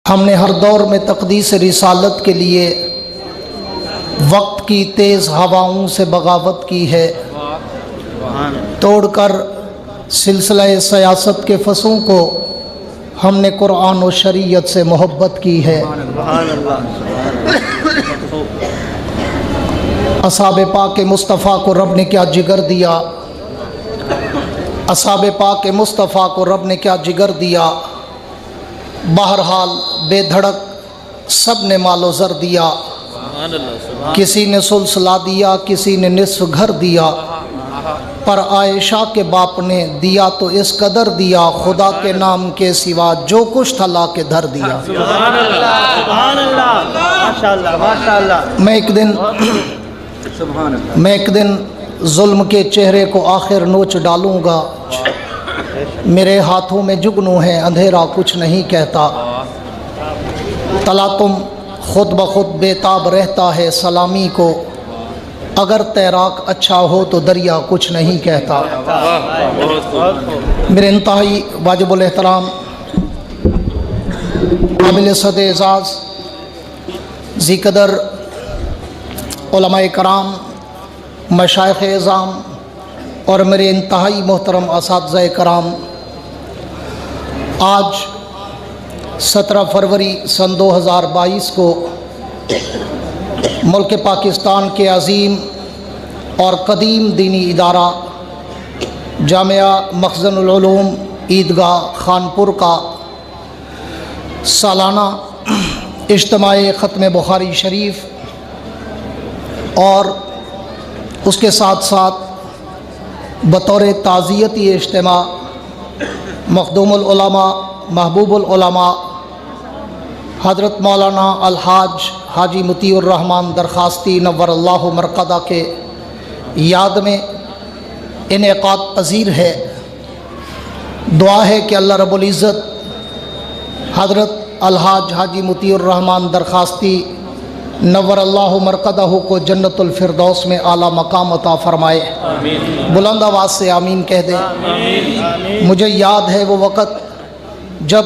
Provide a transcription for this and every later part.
हमने हर दौर में तक़दीस रिसालत के लिए वक्त की तेज़ हवाओं से बगावत की है, तोड़कर सिलसिला सियासत के फसों को हमने कुरान और शरीयत से मोहब्बत की है। असहाब पाक मुस्तफ़ा को रब ने क्या जिगर दिया, असहाब पाक मुस्तफ़ा को रब ने क्या जिगर दिया। बहरहाल बेधड़क सब ने मालो ज़र दिया, किसी ने सुलसला दिया, किसी ने निस्फ घर दिया, पर आयशा के बाप ने दिया तो इस कदर दिया, खुदा के नाम के सिवा जो कुछ था ला के धर दिया। मैं एक दिन जुल्म के चेहरे को आखिर नोच डालूँगा, मेरे हाथों में जुगनू है, अंधेरा कुछ नहीं कहता। तला तुम खुद ब खुद बेताब रहता है सलामी को, अगर तैराक अच्छा हो तो दरिया कुछ नहीं कहता। मेरे इंतहाई वाजिबुल एहतराम काबिल सद एज़ाज़ ज़िकदर उलमाए कराम, मशाइख़ एज़ाम और मेरे इंतहाई मोहतरम असातिज़ाए कराम, आज 17 फरवरी सन 2022 को मुल्क पाकिस्तान के अज़ीम और कदीम दीनी इदारा जामिया मखज़नुल उलूम ईदगाह खानपुर का सालाना इज्तिमाए ख़त्म बुखारी शरीफ और उसके साथ साथ बतौर ताज़ियती इज्तिमा मखदूमुल उलमा महबूबुल उलमा हज़रत मौलाना अलहाज हाजी मुतीउर रहमान दरखास्ती नव्वरल्लाहु मरक़दा के याद में इनेक़ाद पज़ीर है। दुआ है कि अल्लाह रब्बुल इज़्ज़त हज़रत अलहाज हाजी मुतीउर रहमान दरखास्ती नव्वरल्लाहु मरक़दहु को जन्नतुल फिरदौस में आला मकाम अता फ़रमाए। बुलंद आवाज़ से आमीन कह दे। मुझे याद है वो वक़्त जब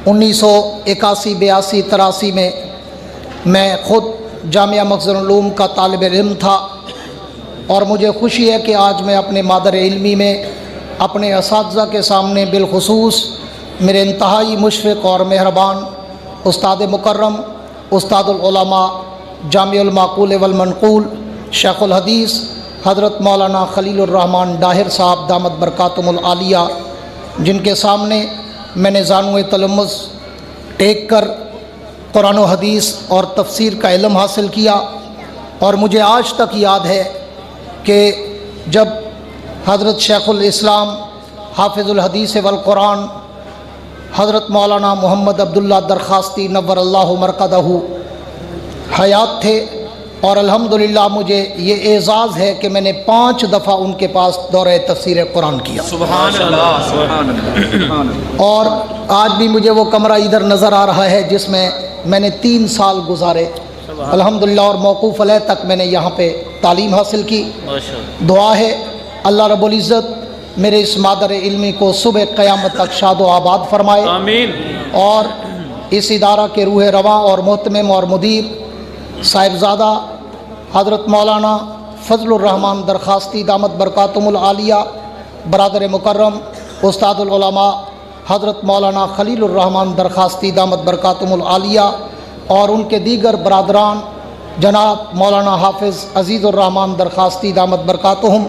1981, 82, 83 में मैं ख़ुद जामिया मखज़नुल उलूम का तालिब इल्म था और मुझे खुशी है कि आज मैं अपने मादर इल्मी में अपने असातिज़ा के सामने बिलख़ुसूस मेरे इंतहाई मुशफ़िक़ और मेहरबान उस्ताद मुकर्रम उस्तादुल उलमा जामिउल माक़ूल वल मनक़ूल शेख़ुल हदीस हज़रत मौलाना खलीलुर रहमान डाहिर साहब दामत बरकातुहुल आलिया, जिनके सामने मैंने ज़ानुए तलम्मुज़ टेक कर कुरान व हदीस और तफसीर का इल्म हासिल किया। और मुझे आज तक याद है कि जब हज़रत शेख़ुल इस्लाम हाफ़िज़ुल हदीस वल कुरान हज़रत मौलाना मोहम्मद अब्दुल्ला दरखास्ती नव्वरल्लाहु मरक़दहु हयात थे, और अल्हम्दुलिल्लाह मुझे ये एज़ाज़ है कि मैंने 5 दफ़ा उनके पास दौरे तफ़सीर कुरान किया। सुभान अल्लाह, सुभान अल्लाह। और आज भी मुझे वो कमरा इधर नज़र आ रहा है जिसमें मैंने 3 साल गुजारे अल्हम्दुलिल्लाह, और मौक़ूफ़ अलह तक मैंने यहाँ पे तालीम हासिल की। दुआ है अल्लाह रब्बुल इज़्ज़त मेरे इस मादर इल्मी को सुबह क़यामत तक शाद व आबाद फरमाए। आमीन। और इस इदारा के रूह रवां और मोहतमिम और मुदीर साहिबज़ादा हज़रत मौलाना फ़ज़लुर रहमान दरखास्ती दामत बरकातुहुल आलिया, बरादर मुकर्रम उस्तादुल उलमा हज़रत मौलाना खलीलुर रहमान दरखास्ती दामत बरकातुहुल आलिया और उनके दीगर बरादरान जनाब मौलाना हाफ़िज़ अज़ीज़ुर रहमान दरखास्ती दामत बरकातुहुम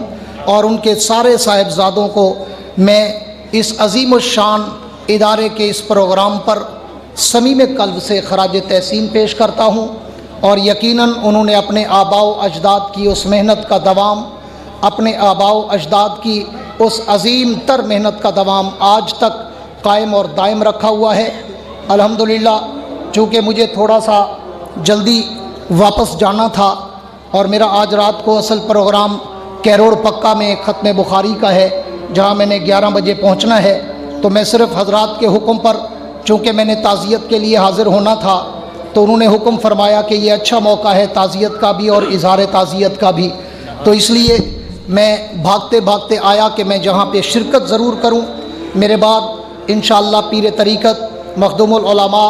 और उनके सारे साहिबज़ादों को मैं इस अज़ीमुश्शान इदारे के इस प्रोग्राम पर समीम क़ल्ब से ख़राज तहसीन पेश करता हूँ। और यकीनन उन्होंने अपने आबाओ अजदाद की उस मेहनत का दवाम, अपने आबाओ अजदाद की उस अज़ीम तर मेहनत का दवाम आज तक कायम और दायम रखा हुआ है अल्हम्दुलिल्लाह। चूँकि मुझे थोड़ा सा जल्दी वापस जाना था और मेरा आज रात को असल प्रोग्राम कैरोड़ पक्का में ख़त्म बुखारी का है, जहाँ मैंने 11 बजे पहुँचना है, तो मैं सिर्फ़ हज़रात के हुक्म पर, चूँकि मैंने ताज़ियत के लिए हाज़िर होना था, तो उन्होंने हुक्म फरमाया कि ये अच्छा मौका है ताज़ियत का भी और इज़हार ताज़ियत का भी, तो इसलिए मैं भागते भागते आया कि मैं जहाँ पे शिरकत ज़रूर करूँ। मेरे बाद इंशाअल्लाह पीर तरीक़त मखदूमुल उलमा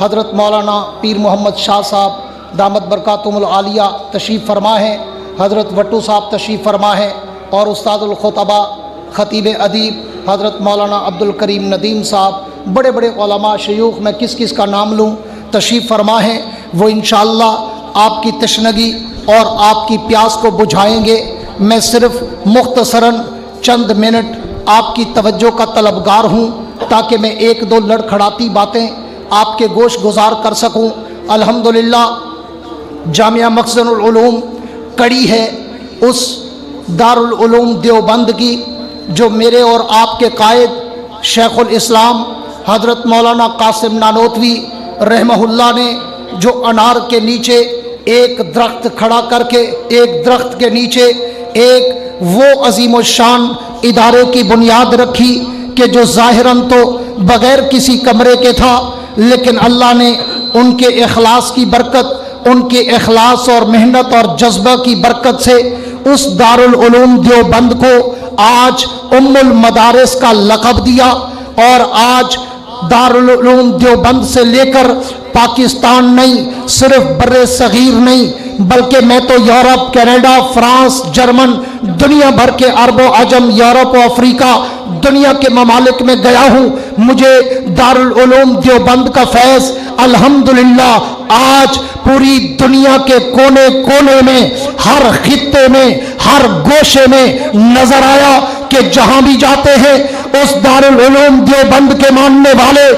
हज़रत मौलाना पीर मोहम्मद शाह साहब दामत बरकातुहुल आलिया तशरीफ़ फरमा हैं, हज़रत वट्टू साहब तशरीफ़ फरमा हैं और उस्तादुल खुतबा ख़तीब अदीब हज़रत मौलाना अब्दुल करीम नदीम साहब, बड़े बड़े उलमा शयूख, मैं किस किस का नाम लूँ, तशरीफ़ फरमा हैं। वो इंशाअल्लाह आपकी तशनगी और आपकी प्यास को बुझाएंगे। मैं सिर्फ़ मुख्तसरन चंद मिनट आपकी तवज्जो का तलबगार हूँ ताकि मैं एक दो लड़खड़ाती बातें आपके गोश गुजार कर सकूँ। अल्हम्दुलिल्लाह जामिया मखज़रुल उलूम कड़ी है उस दारुल उलूम देवबंद की जो मेरे और आपके कायद शेखुल इस्लाम हज़रत मौलाना कासिम नानोतवी रहमहुल्लाह ने जो अनार के नीचे एक दरख्त खड़ा करके एक दरख्त के नीचे एक वो अजीम शान इदारे की बुनियाद रखी कि जो ज़ाहिरन तो बग़ैर किसी कमरे के था, लेकिन अल्लाह ने उनके इखलास की बरकत, उनके इखलास और मेहनत और जज्बा की बरकत से उस दारुल उलूम देवबंद को आज उम्मुल मदारिस का लक़ब दिया। और आज दारुल उलूम देवबंद से लेकर पाकिस्तान नहीं, सिर्फ बर्रे सगीर नहीं, बल्कि मैं तो यूरोप, कनाडा, फ्रांस, जर्मन, दुनिया भर के अरबो अजम, यूरोप और अफ्रीका दुनिया के ममालिक में गया हूँ। मुझे दारुल उलूम देवबंद का फैज़ अल्हम्दुलिल्लाह आज पूरी दुनिया के कोने कोने में, हर खित्ते में, हर गोशे में नजर आया कि जहां भी जाते हैं उस दारुल उलूम देवबंद के मानने वाले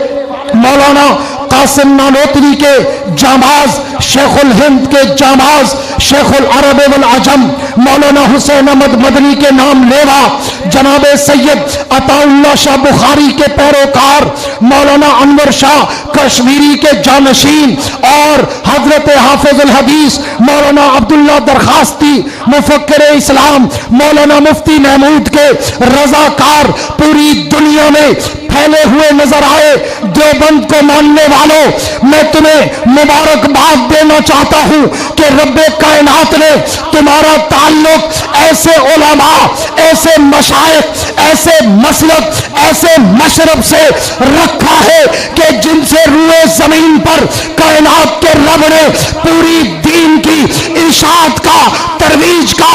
मौलाना कासिम नानोतवी के जामाज, शेखुल हिंद के जामाज, शेखुल अरब वल अजम मौलाना हुसैन अहमद मदनी के नाम लेवा, जनाब सैयद अताउल्लाह शाह बुखारी के पैरोकार, मौलाना अनवर शाह कश्मीरी के जानशीन और हजरत हाफिजुल हदीस मौलाना अब्दुल्ला दरखास्ती मुफक्किर इस्लाम मौलाना मुफ्ती महमूद के रजाकार पूरी दुनिया में फैले हुए नजर आए। देवबंद को मानने वालों, मैं तुम्हें मुबारकबाद देना चाहता हूं कि रब्बे कायनात ने तुम्हारा ताल्लुक ऐसे उलमा, ऐसे मशाइख, ऐसे मसलक, ऐसे मशरब से रखा है कि जिनसे रूए जमीन पर कायनात के रब ने पूरी दीन की इशाअत का, तरवीज का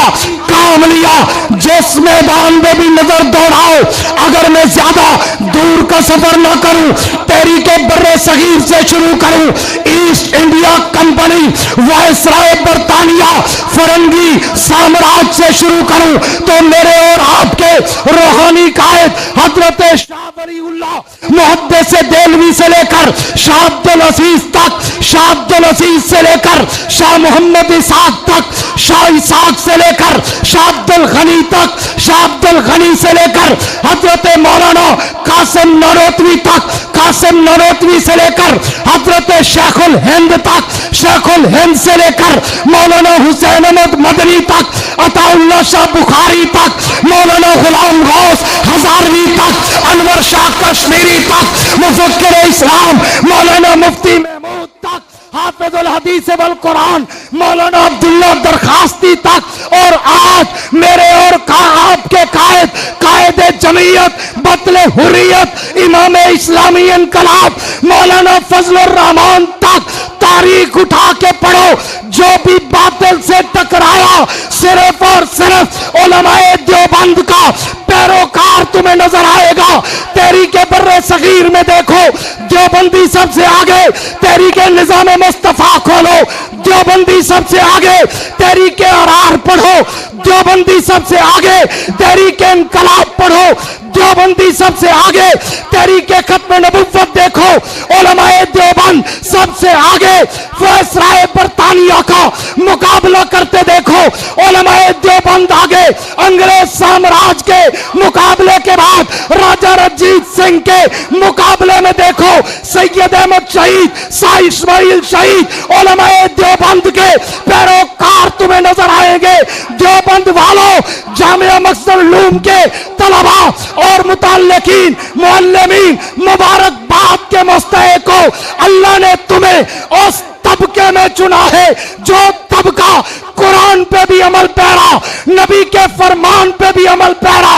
काम लिया। जिस मैदान में भी नजर दौड़ाओ, अगर मैं ज्यादा दूर का सफर ना करूं, तहरीके बर्रे सगीर से शुरू करूं, ईस्ट इंडिया कंपनी, वायसराय बरतानिया, फरंगी साम्राज्य से शुरू करूं, तो मेरे और आपके रूहानी कायद हजरत शाह वलीउल्लाह मुहद्दिस देलवी से लेकर शाह अब्दुल अजीज तक, शाह अब्दुल अजीज से लेकर शाह मोहम्मद इसाक तक, शाह इसाक से लेकर शाह अब्दुल गनी तक, शाह अब्दुल गनी से लेकर हजरत मौलाना कासिम नानोतवी तक, कासिम नानोतवी से लेकर हजरत शेखुल हिंद तक, शेखुल हिंद से लेकर मौलाना हुसैन अहमद मदनी तक, अताउल्लाह शाह बुखारी तक, मौलाना गुलाम गौस हजारवी तक, अनवर शाह कश्मीरी तक, मुफक्किर इस्लाम मौलाना मुफ्ती महमूद तक, हाफिजुल हदीस वल कुरान मौलाना अब्दुल्ला दरखास्ती तक, और आज मेरे और आपके कायद जमीयत बतले हुर्रियत इमाम इस्लामी इनकलाब मौलाना फजलुर रहमान तक तारीख उठा के पढ़ो। जो भी बातिल से टकराया सिर्फ और सिर्फ उलमाए देवबंद का पैरोकार तुम्हें नजर आएगा। तहरीके बर्रे सगीर में देखो, देवबंदी सबसे आगे, तहरीके निजाम मुस्तफा खोलो, देवबंदी सबसे आगे, तहरीके अरार पढ़ो, देवबंदी सबसे आगे, तहरीके इनकलाब पढ़ो, देवबंदी सबसे आगे, तहरीके खत्म नबुव्वत देखो, उलमाए देवबंद सबसे आगे, वायसराय बरतानिया का मुकाबला करते देखो, उलमाए देवबंद आगे, अंग्रेज साम्राज्य के मुकाबले के बाद राजा रंजीत सिंह के मुकाबले में देखो, सैयद अहमद शहीद, शाह इस्माइल शहीद, उलमाए देवबंद के पैरोकार तुम्हें नजर आएंगे। देवबंद वालों, जामिया मखज़रुल उलूम के तलबा और मुतल्लिकीन, मुअल्लिमीन, मुबारकबाद के मुस्तहिक हो। अल्लाह ने तुम्हें उस तबके में चुना है जो तबका कुरान पे भी अमल पैरा, नबी के फरमान पे भी अमल पैरा।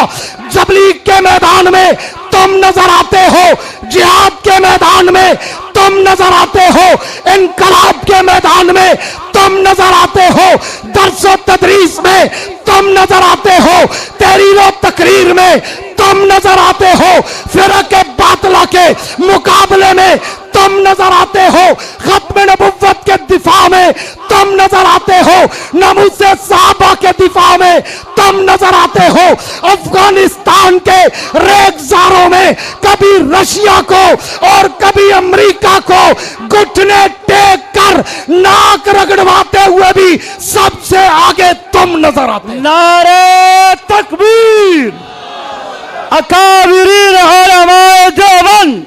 जबलीग के मैदान में तुम नजर आते हो, जिहाद के मैदान तुम नजर आते हो, इनकलाब के मैदान में तुम नजर आते हो, दर्स तदरीस में तुम नजर आते हो, तहरीर और तकरीर में तुम नजर आते हो, फिरके बातला के मुकाबले में तुम नजर आते हो, खत्म नबुव्वत के दिफा में तुम नजर आते हो, नमूसे साहबा के दिफा में तुम नजर आते हो, अफगानिस्तान के रेगजारों में कभी रशिया को और कभी अमेरिका को घुटने टेक कर नाक रगड़वाते हुए भी सबसे आगे तुम नजर आते। नारे तकबीर। अकाबिरीन उलमाए देवबंद,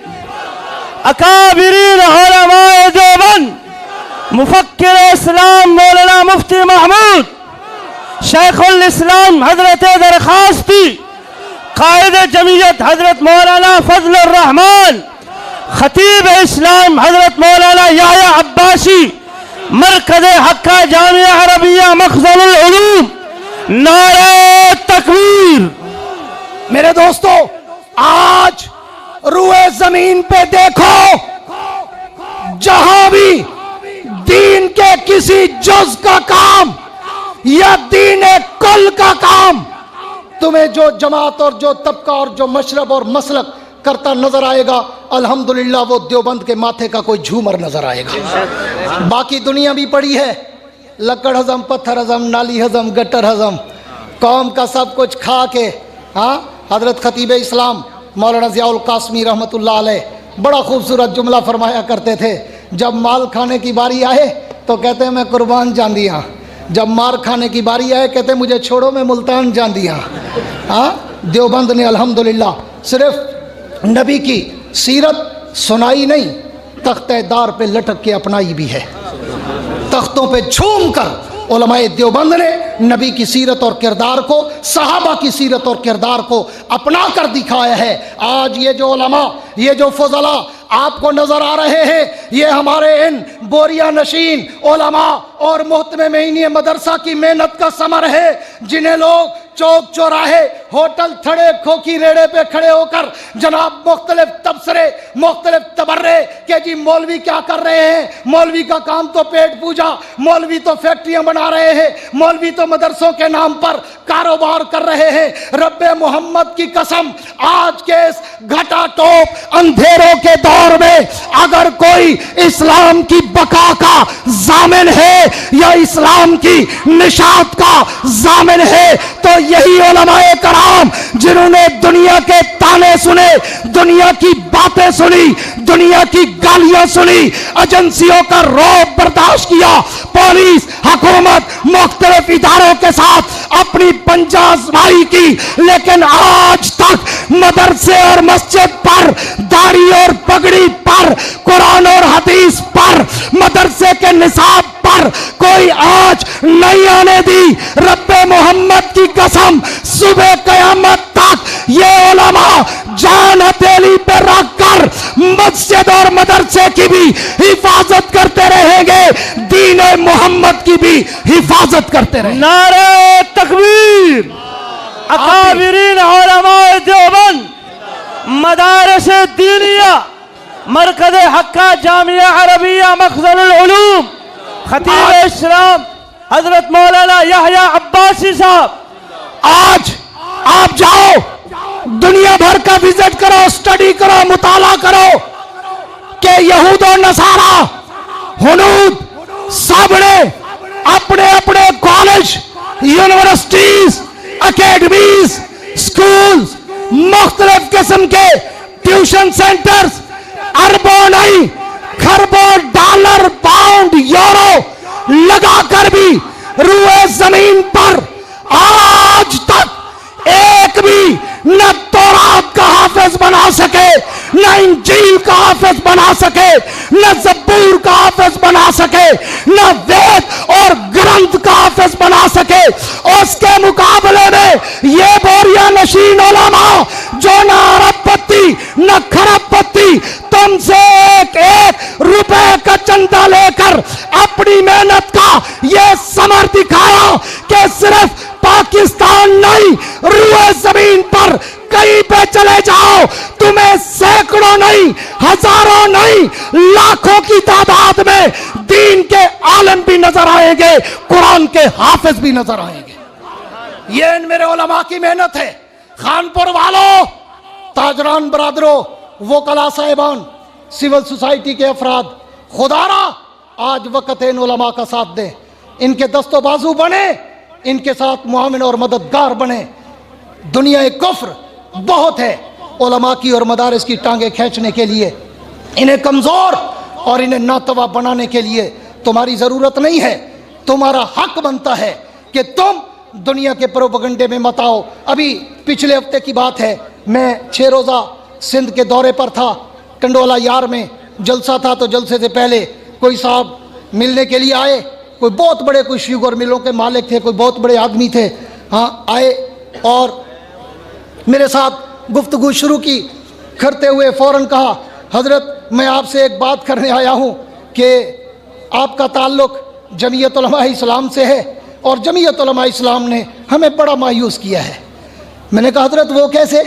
अकाबिरीन उलमाए देवबंद, मुफक्किर इस्लाम मौलाना मुफ्ती महमूद, शेखुल इस्लाम हजरत दरखास्ती, कायद जमीयत हजरत मौलाना फजलुर रहमान, खतीब इस्लाम हजरत मौलाना याह्या अब्बासी, मरकज़ हक्का जामिया अरबिया मखज़नुल उलूम। नारे तकबीर। मेरे दोस्तों, आज रुए जमीन पे देखो, जहां भी दीन के किसी जुज का काम या दीन कुल का काम तुम्हें जो जमात और जो तबका और जो मशरब और मसलक करता नजर आएगा, अल्हम्दुलिल्लाह वो देवबंद के माथे का कोई झूमर नजर आएगा। बाकी दुनिया भी पड़ी है, लकड़ हजम, पत्थर हजम, नाली हजम, गटर हजम, कौम का सब कुछ खा के। हाँ, हजरत खतीब इस्लाम मौलाना ज़ियाउल कासमी रहमतुल्लाह अलैह बड़ा खूबसूरत जुमला फरमाया करते थे, जब माल खाने की बारी आए तो कहते मैं कुर्बान जांदियाँ, जब मार खाने की बारी आए कहते मुझे छोड़ो मैं मुल्तान जांदियाँ। हाँ, देवबंद ने अल्हम्दुलिल्लाह सिर्फ नबी की सीरत सुनाई नहीं, तख्तेदार पे लटक के अपनाई भी है। तख्तों पे झूम कर उलमाए देवबंद ने नबी की सीरत और किरदार को, सहाबा की सीरत और किरदार को अपना कर दिखाया है। आज ये जो उलमा, ये जो फजला आपको नजर आ रहे हैं, ये हमारे इन बोरिया नशीन उलमा और मोहतमे मेईनी मदरसा की मेहनत का समर है, जिन्हें लोग चौक चौराहे, होटल, थड़े, खोखी रेड़े पे खड़े होकर जनाब मुख्तलिफ तबसरे, मुख्तलिफ तबर्रे के जी मौलवी क्या कर रहे हैं, मौलवी का काम तो पेट पूजा, मौलवी तो फैक्ट्रियां बना रहे हैं, मौलवी तो मदरसों के नाम पर कारोबार कर रहे हैं। रब्बे मोहम्मद की कसम, आज के इस घटा टोप अंधेरों के दौर में अगर कोई इस्लाम की बका का जामिन है या इस्लाम की निशात का जामिन है तो यही उलमाए कराम, जिन्होंने दुनिया के ताने सुने, दुनिया की बातें सुनी, दुनिया की गालियां सुनी, एजेंसियों का रौब बर्दाश्त किया, पुलिस, हुकूमत, मुख्तलिफ इदारों के साथ अपनी पंजा आजमाई की, लेकिन आज तक मदरसे और मस्जिद पर, दाढ़ी और पगड़ी पर, कुरान और हदीस पर, मदरसे के निसाब पर कोई आज नहीं आने दी। रब्बे मोहम्मद की कसम, सुबह कयामत तक ये उलमा जान हथेली पे रखकर मस्जिद और मदरसे की भी हिफाजत करते रहेंगे, दीन मोहम्मद की भी हिफाजत करते रहेंगे। नारे तकबीर। अकाबिरीन उलमाए देवबंद, मदारस दीनिया, मरकज़ हक्का जामिया अरबिया मखज़नुल उलूम, खतीब इस्लाम हजरत मौलाना याह्या अब्बासी साहब, आज आप जाओ, दुनिया भर का विजिट करो, स्टडी करो, मुताला करो कि यहूद और नसारा, हुनूद, सबने अपने अपने कॉलेज, यूनिवर्सिटीज, एकेडमीज, स्कूल्स, मुख्तलिफ किस्म के ट्यूशन सेंटर्स, अरबों नहीं खरबों डॉलर, पाउंड, यूरो लगाकर भी रुए जमीन पर आज तक एक भी न तौरात का हाफिज बना सके, न इंजील का हाफिज बना सके, न ज़बूर का हाफिज बना सके, न वेद और ग्रंथ का हाफिज बना सके। उसके मुकाबले में ये बोरिया नशीन उलमा जो न अरब पत्ती न खरब पत्ती तुमसे एक एक रुपए का चंदा लेकर अपनी मेहनत का ये समर दिखाया कि सिर्फ पाकिस्तान नहीं, रुए जमीन पर कहीं पे चले जाओ, तुम्हें सैकड़ों नहीं, हजारों नहीं, लाखों लाखों की तादाद में दीन के आलिम भी नजर आएंगे, कुरान के हाफिज भी नजर आएंगे। ये इन मेरे उलमा की मेहनत है। खानपुर वालों, ताजरान बरादरों, वकला साहिबान, सिविल सोसाइटी के अफराद, खुदारा आज वक्त है इन उलमा का साथ दें, इनके दस्तो बाजू बने, इनके साथ मुआविन और मददगार बने। दुनिया कुफ्र बहुत है उलमा की और मदारिस की टांगे खींचने के लिए, इन्हें कमजोर और इन्हें नातवा बनाने के लिए तुम्हारी जरूरत नहीं है। तुम्हारा हक बनता है कि तुम दुनिया के प्रोपगंडे में मत आओ। अभी पिछले हफ्ते की बात है, मैं 6 रोज़ा सिंध के दौरे पर था, टंडोला यार में जलसा था। तो जलसे से पहले कोई साहब मिलने के लिए आए, कोई बहुत बड़े, कोई शुगर मिलों के मालिक थे, कोई बहुत बड़े आदमी थे। हाँ, आए और मेरे साथ गुफ्तगू शुरू की। करते हुए फ़ौरन कहा, हज़रत मैं आपसे एक बात करने आया हूँ कि आपका ताल्लुक़ जमीयत उलमा इस्लाम से है और जमीयत उलमा इस्लाम ने हमें बड़ा मायूस किया है। मैंने कहा हज़रत वो कैसे,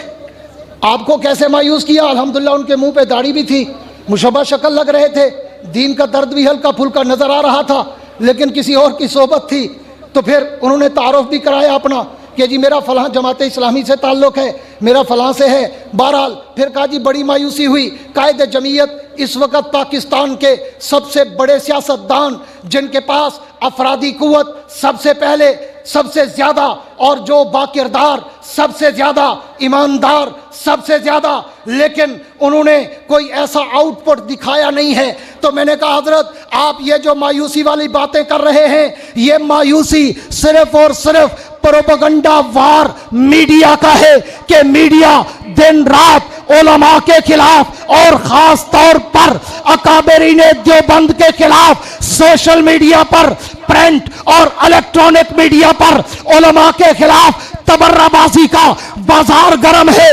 आपको कैसे मायूस किया? अल्हम्दुलिल्लाह उनके मुंह पे दाढ़ी भी थी, मुशब्बा शक्ल लग रहे थे, दीन का दर्द भी हल्का फुल्का नज़र आ रहा था, लेकिन किसी और की सोबत थी। तो फिर उन्होंने तारुफ भी कराया अपना कि जी मेरा फ़लाँ जमात इस्लामी से ताल्लुक़ है, मेरा फ़लाँ से है। बहरहाल फिर कहा जी बड़ी मायूसी हुई। कायदे जमीयत इस वक्त पाकिस्तान के सबसे बड़े सियासतदान, जिनके पास अफरादी कुव्वत सबसे पहले, सबसे ज़्यादा, और जो बाकिरदार सबसे ज़्यादा, ईमानदार सबसे ज़्यादा, लेकिन उन्होंने कोई ऐसा आउटपुट दिखाया नहीं है। तो मैंने कहा हज़रत आप ये जो मायूसी वाली बातें कर रहे हैं, ये मायूसी सिर्फ और सिर्फ प्रोपगंडा वार मीडिया का है कि मीडिया दिन रात उलमा के खिलाफ और ख़ास तौर पर अकाबरीन देवबंद के खिलाफ सोशल मीडिया पर, प्रिंट और इलेक्ट्रॉनिक मीडिया पर उलमा के खिलाफ तबर्राबाजी का बाजार गर्म है।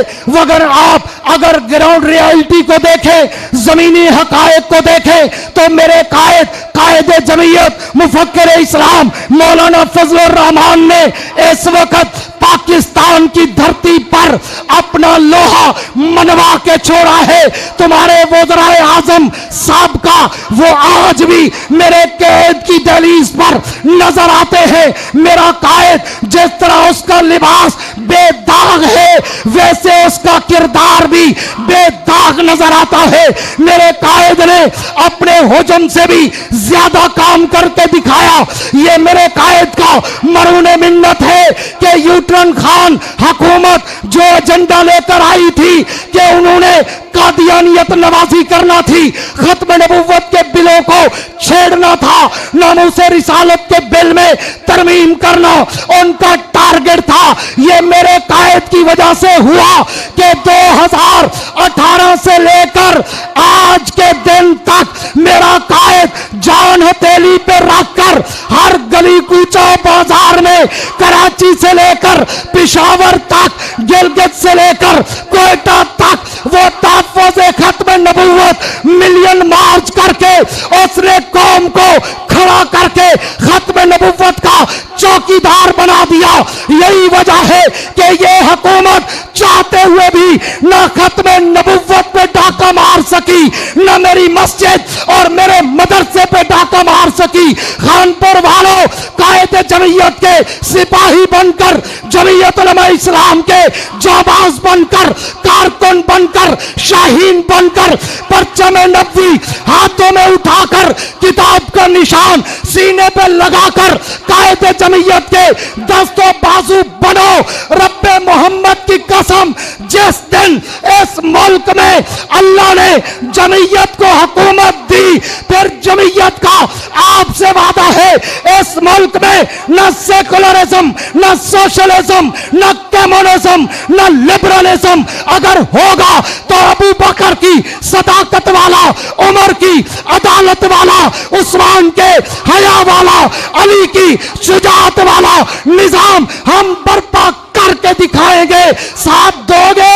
अगर ग्राउंड रियलिटी को देखें, जमीनी हकायक को देखें, तो मेरे कायद जमीयत मुफक्किर इस्लाम मौलाना फजलुर रहमान ने इस वक्त पाकिस्तान की धरती पर अपना लोहा मनवा के छोड़ा है। तुम्हारे वज़राए आज़म साहब का वो आज भी मेरे कैद की दहलीज पर नजर आते हैं। मेरा कायद जिस तरह उसका लिबास बेदाग है, वैसे उसका किरदार भी बेदाग नजर आता है। मेरे कायद ने अपने हुजम से भी ज्यादा काम करके दिखाया। ये मेरे कायद का मरूने मिन्नत है कि यूटरन खान हुकूमत जो एजेंडा लेकर आई थी कि उन्होंने कादियानियत नवाजी करना थी, खत्म नबुव्वत के बिलों को छेड़ना था, नामूसे रिसालत के बिल में तरमीम करना उनका टारगेट था। ये मेरे कायद की वजह से हुआ कि 2018 से लेकर आज के दिन तक मेरा कायद जान हथेली पे रखकर हर गली कूचा बाजार में, कराची से लेकर पेशावर तक, गिलगित से लेकर कोयटा तक वो तहफ़्फ़ुज़ खत्म नबुव्वत मिलियन मार्च करके उसने कौम को खड़ा करके खत्म नबुव्वत का चौकीदार बना दिया। यही वजह है कि ये हुकूमत चाहते हुए भी ना खत्म नबुव्वत पे डाका मार सकी, ना मेरी मस्जिद और मेरे मदरसे पे डाका मार सकी। खानपुर वालों, कायदे जमीयत के सिपाही बनकर, जमीयत उलमा इस्लाम के जाबाज बनकर, कारकुन बनकर, शाहीन बनकर, परचम नबवी हाथों में उठाकर, किताब का निशान सीने पे लगाकर कायदे जमीयत के दस्तों बाजू बनो। रब्बे मोहम्मद की कसम, जिस दिन इस मुल्क में अल्लाह ने जमीयत को हुकूमत दी, फिर जमीयत का आपसे वादा है इस मुल्क में न सेकुलरिज्म, न सोशलिज्म, न कम्युनिज्म, न लिबरलिज्म अगर होगा तो अबू बकर की सदाकत वाला, उमर की अदालत वाला, उस्मान के हया वाला, अली की शुजाअत वाला निजाम हम बर्पा करके दिखाएंगे। साथ दोगे?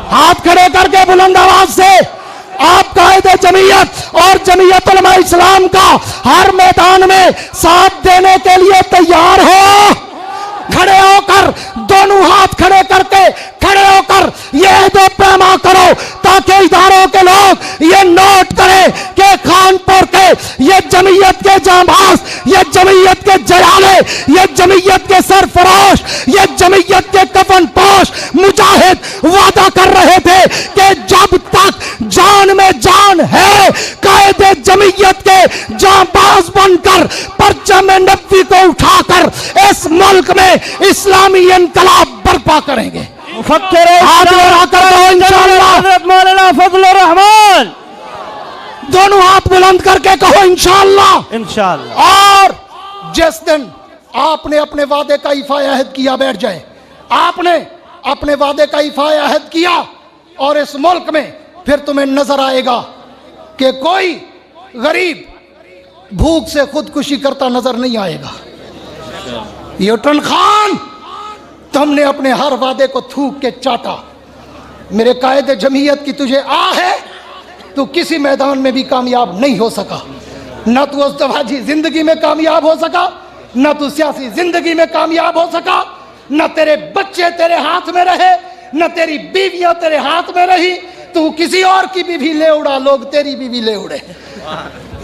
हाथ खड़े करके बुलंद आवाज से आप कायदे जमीयत और जमीयत उलमा इस्लाम का हर मैदान में साथ देने के लिए तैयार हो? खड़े होकर, दोनों हाथ खड़े करके खड़े होकर ये दो पैमा करो ताकि इदारों के लोग ये नोट करें है कायदे जमीयत के जांबाज बनकर परचम नबी को उठाकर इस मुल्क में इस्लामी इनकलाब बर्पा करेंगे। हाथ लड़ाकर कहो इंशाअल्लाह। हजरत मौलाना फजलुर रहमान, दोनों हाथ बुलंद करके कहो इंशाअल्लाह। इंशाअल्लाह। और जिस दिन आपने अपने वादे का इफा अहद किया, बैठ जाए, आपने अपने वादे का इफा अहद किया और इस मुल्क में फिर तुम्हें नजर आएगा कि कोई गरीब भूख से खुदकुशी करता नजर नहीं आएगा। यूटन खान, तुमने अपने हर वादे को थूक के चाटा। मेरे कायदे जमीयत की तुझे आ है, तू किसी मैदान में भी कामयाब नहीं हो सका। न तू अज़दवाजी जिंदगी में कामयाब हो सका, न तू सियासी जिंदगी में कामयाब हो सका, न तेरे बच्चे तेरे हाथ में रहे, न तेरी बीवियां तेरे हाथ में रही। तू किसी और की बीवी ले उड़ा, लोग तेरी बीवी ले उड़े।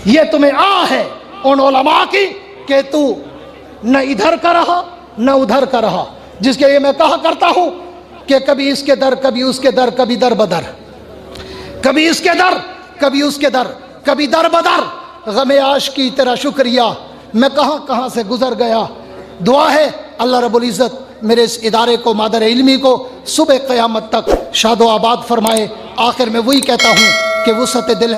ये तुम्हें आ है उन उलमा की कि तू न इधर का रहा न उधर का रहा, जिसके लिए मैं कहा करता हूं कि कभी इसके दर कभी उसके दर, कभी दर बदर, कभी इसके दर कभी उसके दर, कभी दर बदर। गमे आशिकी तेरा शुक्रिया, मैं कहां कहां से गुजर गया। दुआ है अल्लाह रब्बुल इज़्ज़त मेरे इस इदारे को, मादर इल्मी को सुबह क़यामत तक शादो आबाद फरमाए। आखिर में वही कहता हूं कि वुसअत दिल